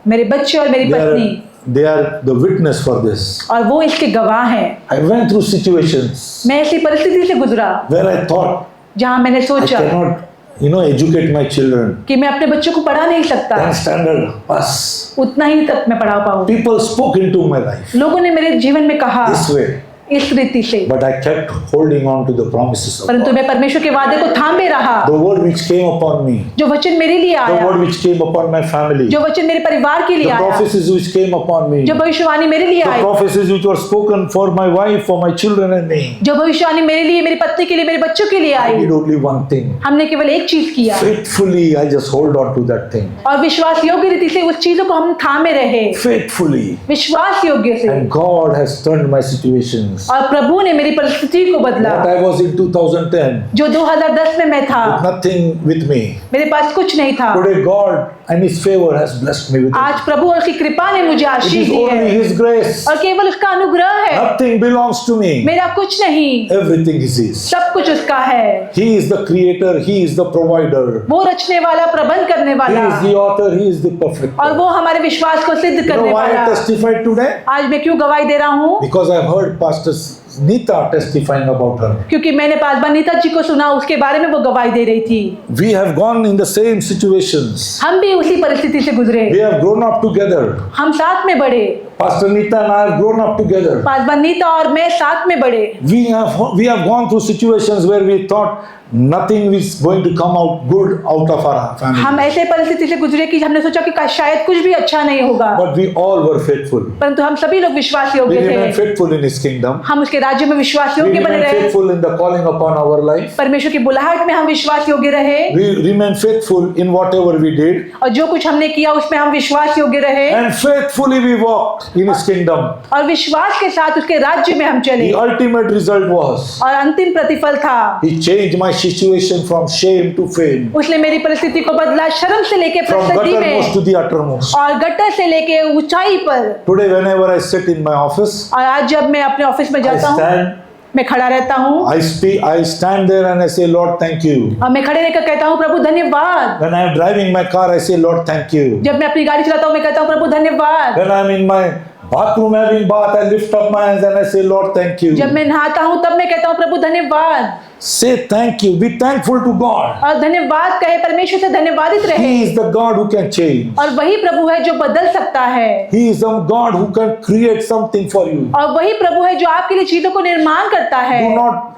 मेरे बच्चे और मेरी पत्नी they are the witness for this. और वो इसके गवाह हैं I went through situations मैं ऐसी परिस्थिति से गुजरा where I thought जहाँ मैंने I सोचा cannot, educate my children. कि मैं अपने बच्चों को पढ़ा नहीं सकता 10 standard pass. उतना ही तक मैं पढ़ा पाऊँ People spoke into my life लोगों ने मेरे जीवन में कहा this way, इस रीति से but I kept holding on to the promises of परंतु God. मैं परमेश्वर के वादे को थामे रहा The word which came upon me, जो वचन मेरे लिए the आया word which came upon my family, जो वचन मेरे परिवार के लिए the आया prophecies which came upon me, जो भविष्यवाणी मेरे लिए the I prophecies which were spoken for my wife, for my children and me. जो भविष्यवाणी मेरे लिए मेरी पत्नी के लिए मेरे बच्चों के लिए I I did only one thing. हमने केवल एक चीज किया Faithfully, I just hold on to that thing. और विश्वास योग्य रीति से उस चीजों को हम थामे रहे Faithfully. विश्वास योग्य से And God has turned my situations. और प्रभु ने मेरी परिस्थिति को बदला What I was in 2010, जो 2010 में मैं था nothing with me. मेरे पास कुछ नहीं था Today, God and His favor has blessed me with it. आज प्रभु और उसकी कृपा ने मुझे It Ashish is the only है His grace. और केवल उसका अनुग्रह है Nothing belongs to me. मेरा कुछ नहीं Everything is His. सब कुछ उसका है He is the creator. He is the provider. वो रचने वाला प्रबंध करने He वाला is the author. He is the perfecter. और वो हमारे विश्वास को सिद्ध You know करने why I वाला testified today? आज मैं क्यों गवाही दे रहा हूँ Because I've heard Pastor Nita testifying about her. क्योंकि मैंने पासवान नीता जी को सुना उसके बारे में वो गवाही दे रही थी We have gone in the same situations. हम भी उसी परिस्थिति से गुजरे We have grown up together. हम साथ में बढ़े Pastor Nita and I have grown up together. Paswan Nita और मैं साथ में बढ़े We have gone through situations where we thought nothing is going to come out good out of our family. हम ऐसे परिस्थिति से गुजरे कि हमने सोचा कि शायद कुछ भी अच्छा नहीं होगा But we all were faithful. परंतु हम सभी लोग विश्वास We योग्य remained थे faithful in His kingdom. हम उसके राज्य में विश्वास We योग्य बने remained रहे faithful in the calling upon our life. परमेश्वर की बुलाहट में हम विश्वास योग्य रहे We remained faithful in whatever we did. और जो कुछ हमने किया उसमें हम विश्वास योग्य रहे And faithfully we walked in His kingdom. और विश्वास के साथ उसके राज्य में हम चले The ultimate result was और अंतिम प्रतिफल था He changed my situation from shame to fame, उसने मेरी परिस्थिति को बदला शर्म से लेके from प्रसिद्धि guttermost में to the uttermost. और गटर से लेके ऊंचाई पर Today, whenever I sit in my office, और आज जब मैं अपने ऑफिस में I जाता हूँ stand, मैं खड़ा रहता हूँ I stand there and I say, Lord, thank you. और मैं खड़े रहकर कहता हूँ प्रभु धन्यवाद When I am driving my car, I say, Lord, thank you. जब मैं अपनी गाड़ी चलाता हूँ मैं कहता हूँ प्रभु धन्यवाद When I am in my bathroom having bath, I lift up my hands and I say, Lord, thank you. जब मैं नहाता हूँ तब मैं कहता हूँ प्रभु धन्यवाद Say thank you. Be thankful to God. और धन्यवाद कहे, परमेश्वर से धन्यवादित रहे। He is the God who can change. और वही प्रभु है जो बदल सकता है। He is the God who can create something for you. और वही प्रभु है जो आपके लिए चीजों को निर्माण करता है।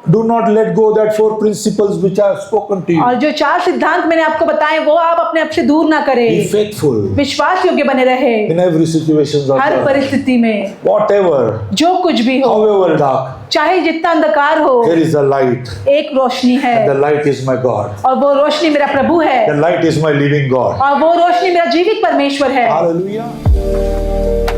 Do not let go that 4 principles which I have spoken to you. और जो 4 सिद्धांत मैंने आपको बताए वो आप अपने आप से दूर ना करें। Be faithful विश्वास योग्य बने रहे in every situation of her life. परिस्थिति में। Whatever, जो कुछ भी हो, however dark, चाहे जितना अंधकार हो, there is a light. एक रोशनी है। The light is my God. और वो रोशनी मेरा प्रभु है। The light is my living God. और वो रोशनी मेरा जीवित परमेश्वर है। Hallelujah.